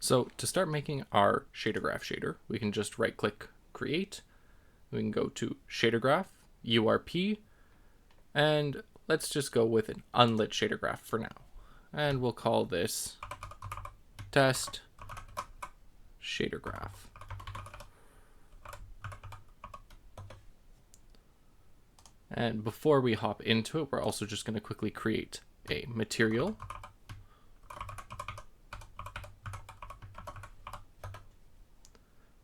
So to start making our Shadergraph shader, we can just right click create. We can go to Shadergraph, URP, and let's just go with an unlit Shadergraph for now. And we'll call this test Shadergraph. And before we hop into it, we're also just going to quickly create a material.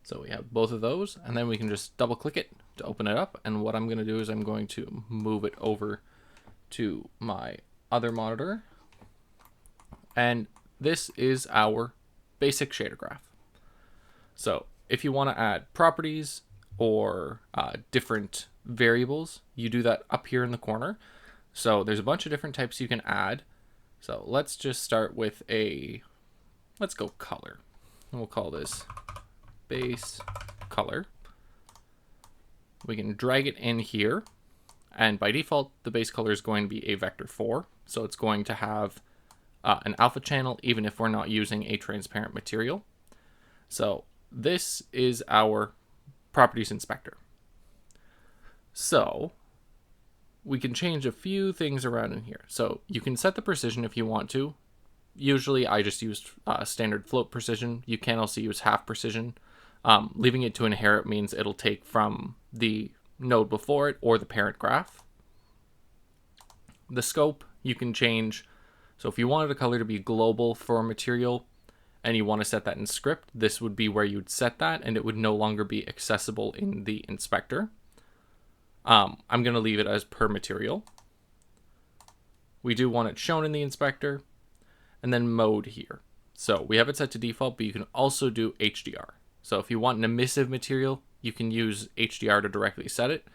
So we have both of those, and then we can just double click it to open it up. And what I'm going to do is I'm going to move it over to my other monitor. And this is our basic Shadergraph. So if you want to add properties or different variables, you do that up here in the corner. So there's a bunch of different types you can add. So let's just start with let's go color. And we'll call this base color. We can drag it in here. And by default, the base color is going to be a vector 4. So it's going to have an alpha channel, even if we're not using a transparent material. So this is our properties inspector. So we can change a few things around in here. So you can set the precision if you want to. Usually I just use standard float precision. You can also use half precision. Leaving it to inherit means it'll take from the node before it or the parent graph. The scope you can change. So if you wanted a color to be global for a material and you want to set that in script, this would be where you'd set that, and it would no longer be accessible in the inspector. I'm going to leave it as per material. We do want it shown in the inspector, and then mode here. So we have it set to default, but you can also do HDR. So if you want an emissive material, you can use HDR to directly set it.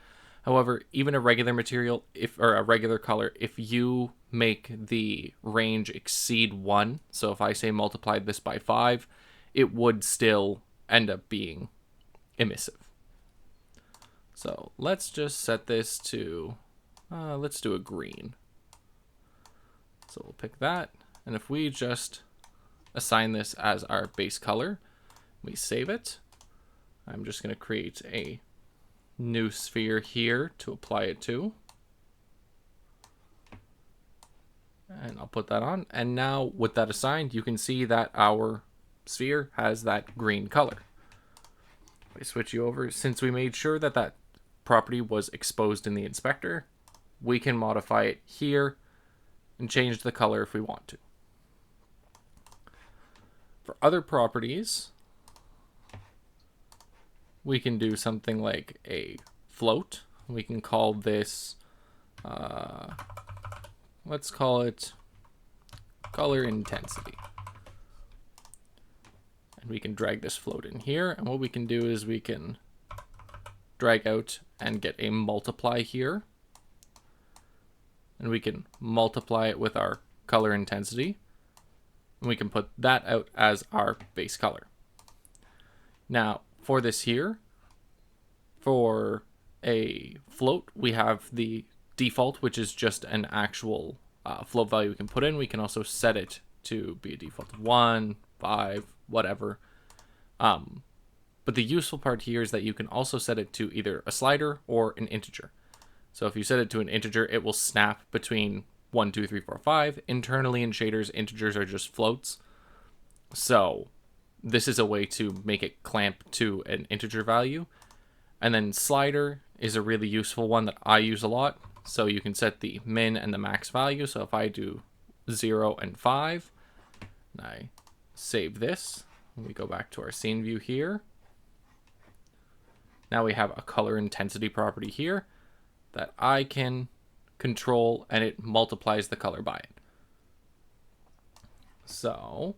However, even a regular material, or a regular color, if you make the range exceed 1, so if I say multiplied this by 5, it would still end up being emissive. So let's just set this to, let's do a green. So we'll pick that. And if we just assign this as our base color, we save it. I'm just going to create a new sphere here to apply it to. And I'll put that on. And now with that assigned, you can see that our sphere has that green color. We switch you over. Since we made sure that that property was exposed in the inspector, we can modify it here and change the color if we want to. For other properties, we can do something like a float. We can call this, let's call it color intensity. And we can drag this float in here. And what we can do is we can drag out and get a multiply here. And we can multiply it with our color intensity. And we can put that out as our base color. Now, for this here, for a float, we have the default, which is just an actual float value we can put in. We can also set it to be a default of 1, 5, whatever. But the useful part here is that you can also set it to either a slider or an integer. So if you set it to an integer, it will snap between 1, 2, 3, 4, 5. Internally in shaders, integers are just floats. So this is a way to make it clamp to an integer value. And then slider is a really useful one that I use a lot. So you can set the min and the max value. So if I do 0 and 5, and I save this, and we go back to our scene view here. Now we have a color intensity property here that I can control, and it multiplies the color by it. So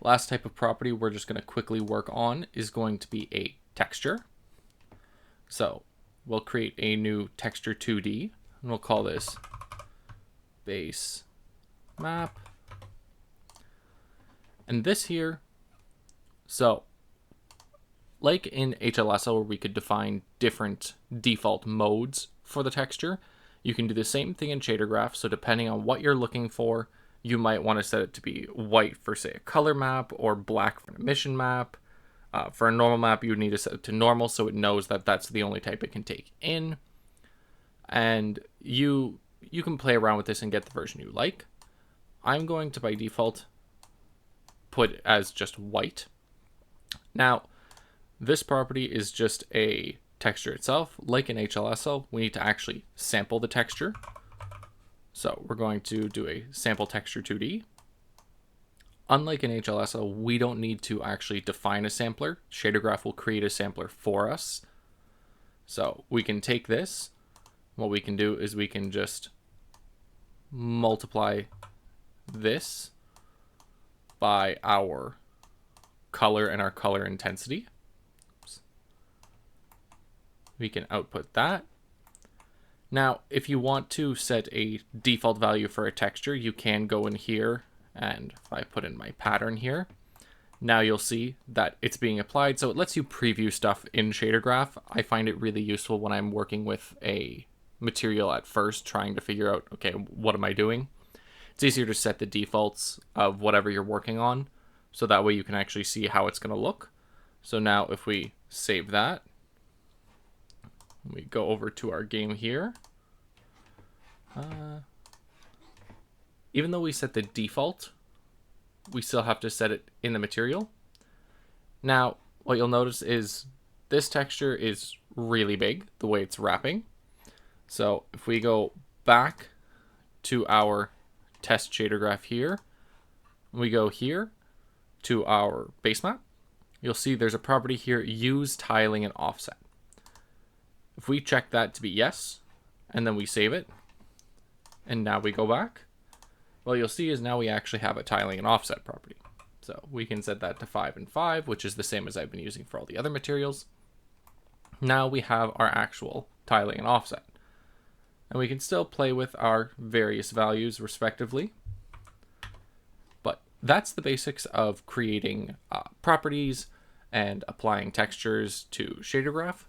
last type of property we're just going to quickly work on is going to be a texture. So we'll create a new texture 2D, and we'll call this base map. And this here, so like in HLSL where we could define different default modes for the texture, you can do the same thing in Shadergraph. So depending on what you're looking for, You might want to set it to be white for, say, a color map, or black for an emission map. For a normal map, you would need to set it to normal so it knows that that's the only type it can take in. And you can play around with this and get the version you like. I'm going to, by default, put it as just white. Now, this property is just a texture itself. Like in HLSL, we need to actually sample the texture. So we're going to do a sample texture 2D. Unlike in HLSL, we don't need to actually define a sampler. Shadergraph will create a sampler for us. So we can take this. What we can do is we can just multiply this by our color and our color intensity. Oops. We can output that. Now, if you want to set a default value for a texture, you can go in here, and if I put in my pattern here, now you'll see that it's being applied. So it lets you preview stuff in Shadergraph. I find it really useful when I'm working with a material at first, trying to figure out, okay, what am I doing? It's easier to set the defaults of whatever you're working on, so that way you can actually see how it's going to look. So now if we save that, we go over to our game here. Even though we set the default, we still have to set it in the material. Now, what you'll notice is this texture is really big, the way it's wrapping. So if we go back to our test shader graph here, we go here to our base map, you'll see there's a property here, use tiling and offset. If we check that to be yes, and then we save it, and now we go back, what you'll see is now we actually have a tiling and offset property. So we can set that to 5 and 5, which is the same as I've been using for all the other materials. Now we have our actual tiling and offset. And we can still play with our various values respectively. But that's the basics of creating properties and applying textures to Shadergraph.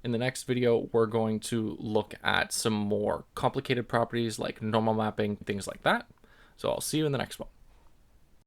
In the next video, we're going to look at some more complicated properties like normal mapping, things like that. So I'll see you in the next one.